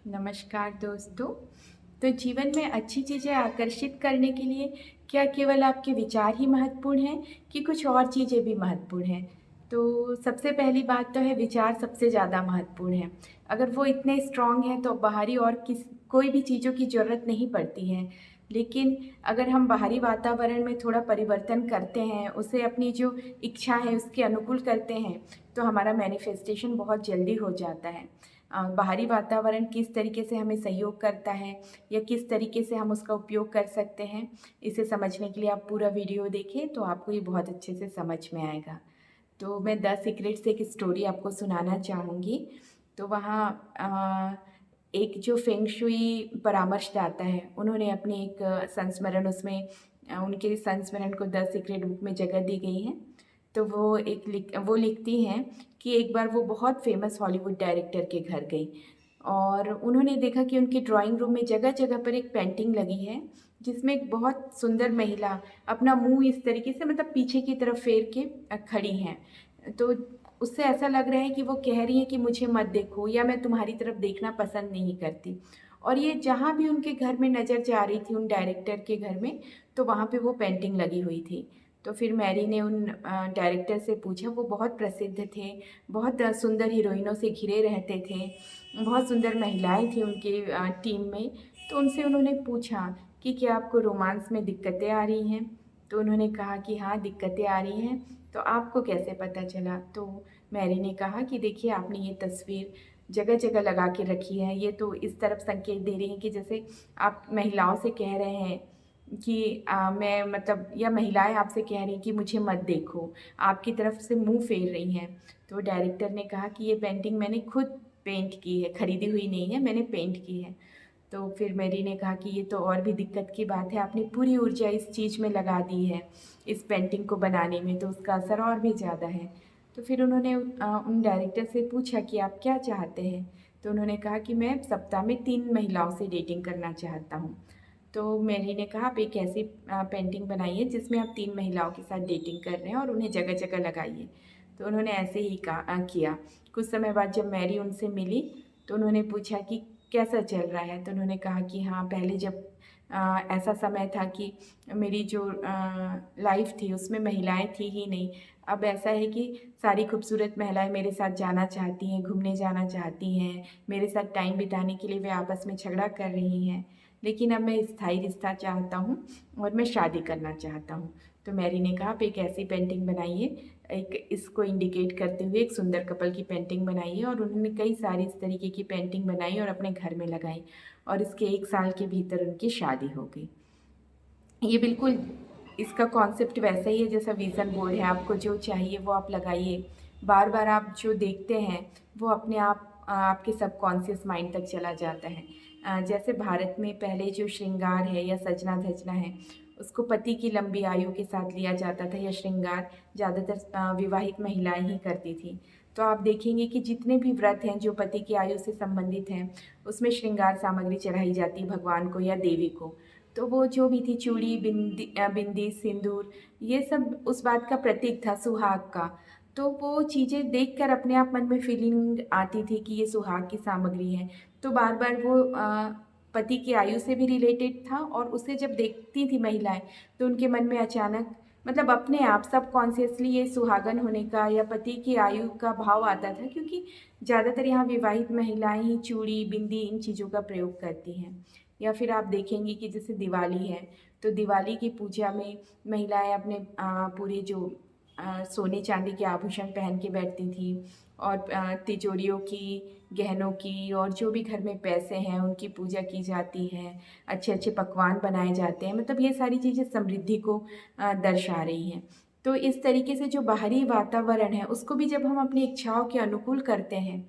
नमस्कार दोस्तों। तो जीवन में अच्छी चीज़ें आकर्षित करने के लिए क्या केवल आपके विचार ही महत्वपूर्ण हैं कि कुछ और चीज़ें भी महत्वपूर्ण हैं? तो सबसे पहली बात तो है विचार सबसे ज़्यादा महत्वपूर्ण है। अगर वो इतने स्ट्रॉन्ग हैं तो बाहरी और कोई भी चीज़ों की ज़रूरत नहीं पड़ती है। लेकिन अगर हम बाहरी वातावरण में थोड़ा परिवर्तन करते हैं, उसे अपनी जो इच्छा है उसके अनुकूल करते हैं, तो हमारा मैनिफेस्टेशन बहुत जल्दी हो जाता है। बाहरी वातावरण किस तरीके से हमें सहयोग करता है या किस तरीके से हम उसका उपयोग कर सकते हैं, इसे समझने के लिए आप पूरा वीडियो देखें तो आपको ये बहुत अच्छे से समझ में आएगा। तो मैं द सीक्रेट से एक स्टोरी आपको सुनाना चाहूँगी। तो वहाँ एक जो फेंग शुई परामर्शदाता है, उन्होंने अपने एक संस्मरण उसमें उनके संस्मरण को द सीक्रेट बुक में जगह दी गई है। तो वो लिखती हैं कि एक बार वो बहुत फ़ेमस हॉलीवुड डायरेक्टर के घर गई और उन्होंने देखा कि उनके ड्राइंग रूम में जगह-जगह पर एक पेंटिंग लगी है, जिसमें एक बहुत सुंदर महिला अपना मुँह इस तरीके से मतलब पीछे की तरफ फेर के खड़ी हैं। तो उससे ऐसा लग रहा है कि वो कह रही हैं कि मुझे मत देखो या मैं तुम्हारी तरफ देखना पसंद नहीं करती। और ये जहाँ भी उनके घर में नज़र जा रही थी उन डायरेक्टर के घर में, तो वहाँ पे वो पेंटिंग लगी हुई थी। तो फिर मैरी ने उन डायरेक्टर से पूछा, वो बहुत प्रसिद्ध थे, बहुत सुंदर हीरोइनों से घिरे रहते थे, बहुत सुंदर महिलाएँ थी उनके टीम में। तो उनसे उन्होंने पूछा कि क्या आपको रोमांस में दिक्कतें आ रही हैं? तो उन्होंने कहा कि हाँ, दिक्कतें आ रही हैं। तो आपको कैसे पता चला? तो मैरी ने कहा कि देखिए आपने ये तस्वीर जगह-जगह लगा के रखी है, ये तो इस तरफ संकेत दे रही है कि जैसे आप महिलाओं से कह रहे हैं कि मैं मतलब या महिलाएँ आपसे कह रही हैं कि मुझे मत देखो, आपकी तरफ से मुँह फेर रही हैं। तो डायरेक्टर ने कहा कि ये पेंटिंग मैंने खुद पेंट की है, खरीदी हुई नहीं है, मैंने पेंट की है। तो फिर मैरी ने कहा कि ये तो और भी दिक्कत की बात है, आपने पूरी ऊर्जा इस चीज़ में लगा दी है, इस पेंटिंग को बनाने में, तो उसका असर और भी ज़्यादा है। तो फिर उन्होंने उन डायरेक्टर से पूछा कि आप क्या चाहते हैं? तो उन्होंने कहा कि मैं सप्ताह में 3 महिलाओं से डेटिंग करना चाहता हूँ। तो मैरी ने कहा आप एक ऐसी पेंटिंग बनाइए जिसमें आप 3 महिलाओं के साथ डेटिंग कर रहे हैं और उन्हें जगह-जगह लगाइए। तो उन्होंने ऐसे ही किया। कुछ समय बाद जब मैरी उनसे मिली, तो उन्होंने पूछा कि कैसा चल रहा है? तो उन्होंने कहा कि हाँ, पहले जब ऐसा समय था कि मेरी जो लाइफ़ थी उसमें महिलाएँ थी ही नहीं। अब ऐसा है कि सारी खूबसूरत महिलाएँ मेरे साथ जाना चाहती हैं, घूमने जाना चाहती हैं, मेरे साथ टाइम बिताने के लिए वे आपस में झगड़ा कर रही हैं। लेकिन अब मैं स्थायी रिश्ता चाहता हूँ और मैं शादी करना चाहता हूँ। तो मैरी ने कहा आप एक ऐसी पेंटिंग बनाइए, एक इसको इंडिकेट करते हुए एक सुंदर कपल की पेंटिंग बनाइए और उन्होंने कई सारी इस तरीके की पेंटिंग बनाई और अपने घर में लगाई और इसके 1 साल के भीतर उनकी शादी हो गई। ये बिल्कुल इसका कॉन्सेप्ट वैसा ही है जैसा विज़न बोर्ड है, आपको जो चाहिए वो आप लगाइए। बार-बार आप जो देखते हैं वो अपने आप आपके सबकॉन्शियस माइंड तक चला जाता है। जैसे भारत में पहले जो श्रृंगार है या सजना-धजना है, उसको पति की लंबी आयु के साथ लिया जाता था या श्रृंगार ज़्यादातर विवाहित महिलाएँ ही करती थीं। तो आप देखेंगे कि जितने भी व्रत हैं जो पति की आयु से संबंधित हैं, उसमें श्रृंगार सामग्री चढ़ाई जाती है भगवान को या देवी को। तो वो जो भी थी चूड़ी, बिंदी, सिंदूर, ये सब उस बात का प्रतीक था सुहाग का। तो वो चीज़ें देखकर अपने आप मन में फीलिंग आती थी कि ये सुहाग की सामग्री है। तो बार-बार वो पति की आयु से भी रिलेटेड था और उसे जब देखती थी महिलाएँ, तो उनके मन में अचानक मतलब अपने आप सबकॉन्शियसली ये सुहागन होने का या पति की आयु का भाव आता था क्योंकि ज़्यादातर यहाँ विवाहित महिलाएँ ही चूड़ी, बिंदी इन चीज़ों का प्रयोग करती हैं। या फिर आप देखेंगे कि जैसे दिवाली है, तो दिवाली की पूजा में महिलाएँ अपने पूरे जो सोने-चांदी के आभूषण पहन के बैठती थीं और तिजोरियों की, गहनों की और जो भी घर में पैसे हैं, उनकी पूजा की जाती है। अच्छे-अच्छे पकवान बनाए जाते हैं, मतलब ये सारी चीज़ें समृद्धि को दर्शा रही हैं। तो इस तरीके से जो बाहरी वातावरण है, उसको भी जब हम अपनी इच्छाओं के अनुकूल करते हैं,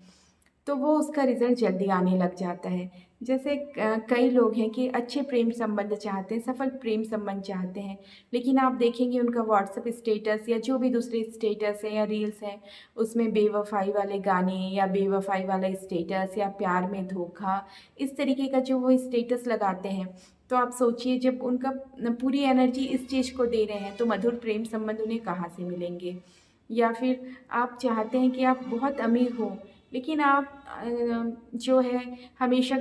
तो वो उसका रिज़ल्ट जल्दी आने लग जाता है। जैसे कई लोग हैं कि अच्छे प्रेम संबंध चाहते हैं, सफल प्रेम संबंध चाहते हैं, लेकिन आप देखेंगे उनका व्हाट्सएप स्टेटस या जो भी दूसरे स्टेटस है या रील्स हैं, उसमें बेवफ़ाई वाले गाने या बेवफ़ाई वाला स्टेटस या प्यार में धोखा, इस तरीके का जो वो स्टेटस लगाते हैं। तो आप सोचिए जब उनका पूरी एनर्जी इस चीज़ को दे रहे हैं, तो मधुर प्रेम संबंध उन्हें कहाँ से मिलेंगे? या फिर आप चाहते हैं कि आप बहुत अमीर हो लेकिन आप जो है हमेशा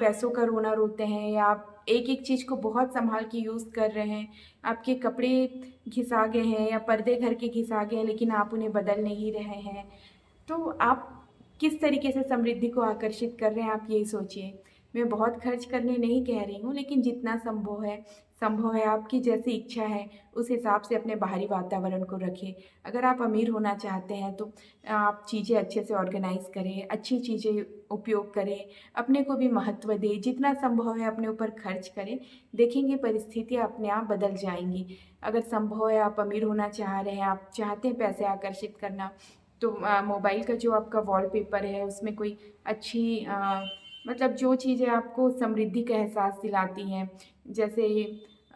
पैसों का रोना रोते हैं, या आप एक-एक चीज़ को बहुत सँभाल के यूज़ कर रहे हैं। आपके कपड़े घिसा गए हैं या पर्दे घर के घिसा गए हैं, लेकिन आप उन्हें बदल नहीं रहे हैं। तो आप किस तरीके से समृद्धि को आकर्षित कर रहे हैं, आप यही सोचिए। मैं बहुत खर्च करने नहीं कह रही हूँ, लेकिन जितना संभव है आपकी जैसी इच्छा है, उस हिसाब से अपने बाहरी वातावरण को रखें। अगर आप अमीर होना चाहते हैं तो आप चीज़ें अच्छे से ऑर्गेनाइज़ करें, अच्छी चीज़ें उपयोग करें, अपने को भी महत्व दें, जितना संभव है अपने ऊपर खर्च करें। देखेंगे परिस्थितियाँ अपने आप बदल जाएँगी। अगर संभव है आप अमीर होना चाह रहे हैं, आप चाहते हैं पैसे आकर्षित करना, तो मोबाइल का जो आपका वॉलपेपर है उसमें कोई अच्छी मतलब जो चीज़ें आपको समृद्धि का एहसास दिलाती हैं, जैसे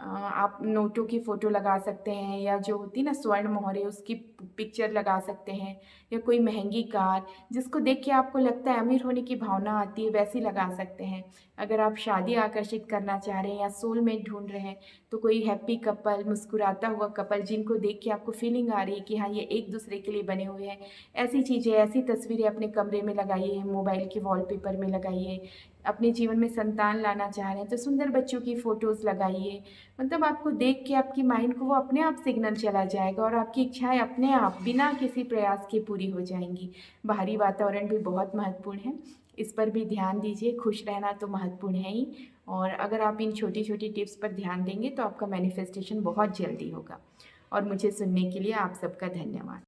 आप नोटों की फ़ोटो लगा सकते हैं, या जो होती है ना स्वर्ण मोहरे, उसकी पिक्चर लगा सकते हैं, या कोई महंगी कार जिसको देख के आपको लगता है अमीर होने की भावना आती है, वैसी लगा सकते हैं। अगर आप शादी आकर्षित करना चाह रहे हैं या सोलमेट ढूंढ रहे हैं, तो कोई हैप्पी कपल, मुस्कुराता हुआ कपल जिनको देख के आपको फीलिंग आ रही है कि हाँ ये एक दूसरे के लिए बने हुए हैं, ऐसी चीज़ें, ऐसी तस्वीरें अपने कमरे में लगाइए, मोबाइल के वॉलपेपर में लगाइए। अपने जीवन में संतान लाना चाह रहे हैं तो सुंदर बच्चों की फ़ोटोज़ लगाइए। मतलब आपको देख के आपकी माइंड को वो अपने आप सिग्नल चला जाएगा, और आपकी इच्छाएँ अपने आप बिना किसी प्रयास के पूरी हो जाएँगी। बाहरी वातावरण भी बहुत महत्वपूर्ण है, इस पर भी ध्यान दीजिए। खुश रहना तो महत्वपूर्ण है ही, और अगर आप इन छोटी-छोटी टिप्स पर ध्यान देंगे तो आपका मैनिफेस्टेशन बहुत जल्दी होगा। और मुझे सुनने के लिए आप सबका धन्यवाद।